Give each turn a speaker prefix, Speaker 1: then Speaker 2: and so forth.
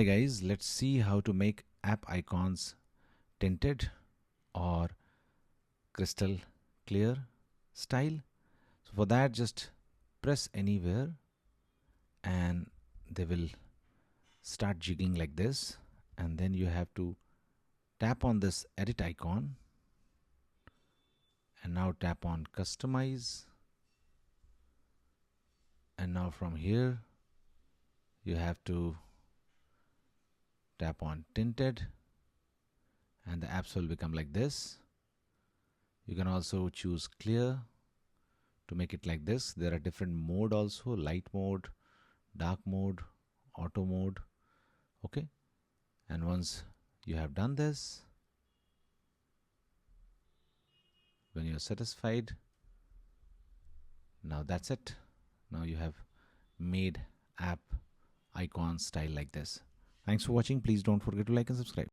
Speaker 1: Hi guys, let's see how to make app icons tinted or crystal clear style. So for that, just press anywhere and they will start jiggling like this, and then you have to tap on this edit icon and now tap on customize, and now from here you have to tap on tinted and the apps will become like this. You can also choose clear to make it like this. There are different mode also, light mode, dark mode, auto mode. Okay, and once you have done this, when you're satisfied, now that's it. Now you have made app icon style like this. Thanks for watching. Please don't forget to like and subscribe.